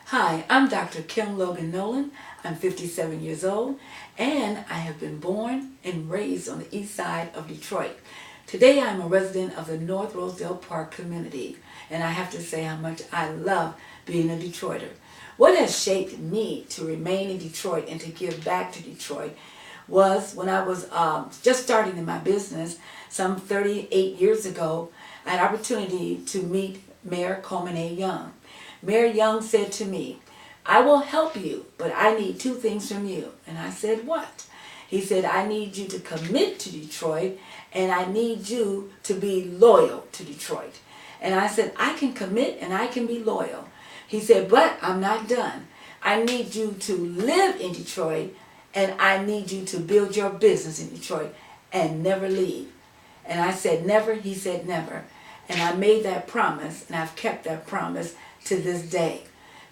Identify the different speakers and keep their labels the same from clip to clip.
Speaker 1: Hi, I'm Dr. Logan Nowlin. I'm 57 years old and I have been born and raised on the east side of Detroit. Today I'm a resident of the North Rosedale Park community and I have to say how much I love being a Detroiter. What has shaped me to remain in Detroit and to give back to Detroit was when I was just starting in my business some 38 years ago. I had an opportunity to meet Mayor Coleman A. Young. Mayor Young said to me, "I will help you, but I need two things from you." And I said, "What?" He said, "I need you to commit to Detroit and I need you to be loyal to Detroit." And I said, "I can commit and I can be loyal." He said, "But I'm not done. I need you to live in Detroit and I need you to build your business in Detroit and never leave." And I said, "Never?" He said, "Never." And I made that promise and I've kept that promise to this day.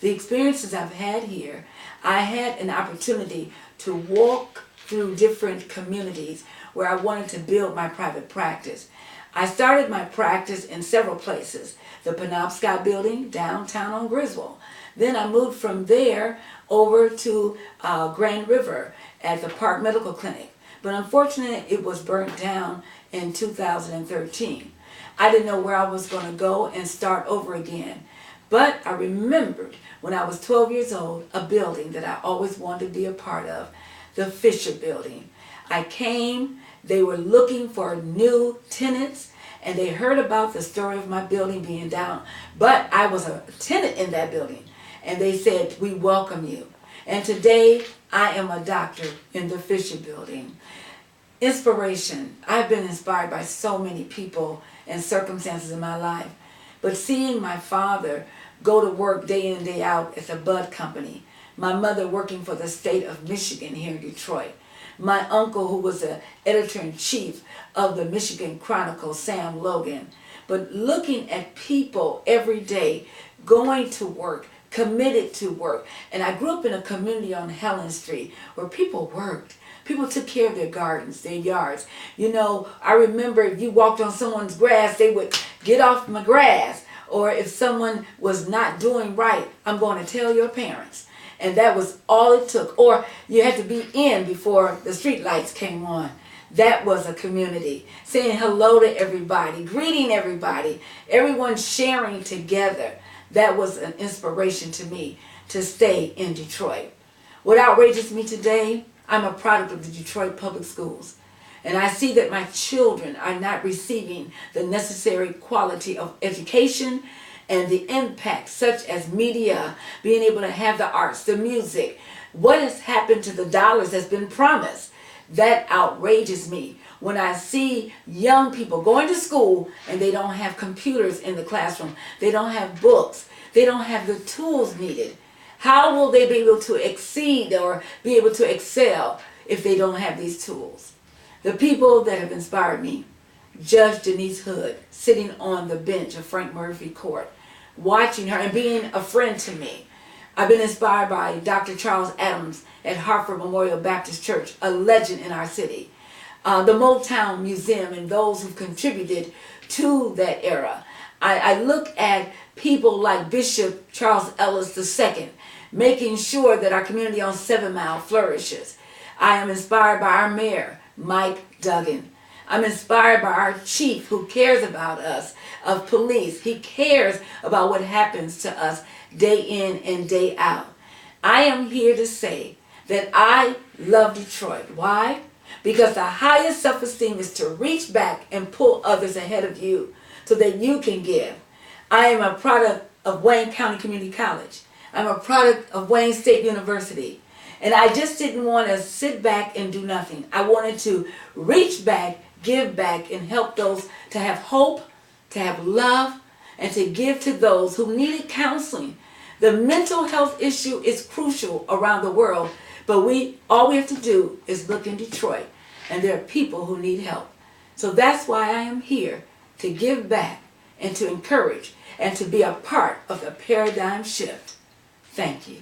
Speaker 1: The experiences I've had here, I had an opportunity to walk through different communities where I wanted to build my private practice. I started my practice in several places. The Penobscot building downtown on Griswold. Then I moved from there over to Grand River at the Park Medical Clinic. But unfortunately, it was burnt down in 2013. I didn't know where I was going to go and start over again. But I remembered when I was 12 years old, a building that I always wanted to be a part of, the Fisher Building. I came, they were looking for new tenants, and they heard about the story of my building being down. But I was a tenant in that building, and they said, "We welcome you." And today, I am a doctor in the Fisher Building. Inspiration. I've been inspired by so many people and circumstances in my life. But seeing my father go to work day in and day out at the Bud Company, my mother working for the state of Michigan here in Detroit, my uncle who was the editor-in-chief of the Michigan Chronicle, Sam Logan, but looking at people every day going to work, committed to work. And I grew up in a community on Helen Street where people worked. People took care of their gardens, their yards. You know, I remember if you walked on someone's grass, they would get off my grass. Or if someone was not doing right, "I'm going to tell your parents." And that was all it took. Or you had to be in before the street lights came on. That was a community. Saying hello to everybody, greeting everybody, everyone sharing together. That was an inspiration to me to stay in Detroit. What outrages me today, I'm a product of the Detroit Public Schools. And I see that my children are not receiving the necessary quality of education and the impact such as media, being able to have the arts, the music. What has happened to the dollars that's been promised? That outrages me when I see young people going to school and they don't have computers in the classroom. They don't have books. They don't have the tools needed. How will they be able to exceed or be able to excel if they don't have these tools? The people that have inspired me, Judge Denise Hood, sitting on the bench of Frank Murphy Court, watching her and being a friend to me. I've been inspired by Dr. Charles Adams at Hartford Memorial Baptist Church, a legend in our city. The Motown Museum and those who've contributed to that era. I look at people like Bishop Charles Ellis II, making sure that our community on 7 Mile flourishes. I am inspired by our mayor, Mike Duggan. I'm inspired by our chief who cares about us, of police. He cares about what happens to us day in and day out. I am here to say that I love Detroit. Why? Because the highest self-esteem is to reach back and pull others ahead of you so that you can give. I am a product of Wayne County Community College. I'm a product of Wayne State University. And I just didn't want to sit back and do nothing. I wanted to reach back, give back, and help those to have hope, to have love, and to give to those who needed counseling. The mental health issue is crucial around the world, but all we have to do is look in Detroit, and there are people who need help. So that's why I am here, to give back and to encourage and to be a part of the paradigm shift. Thank you.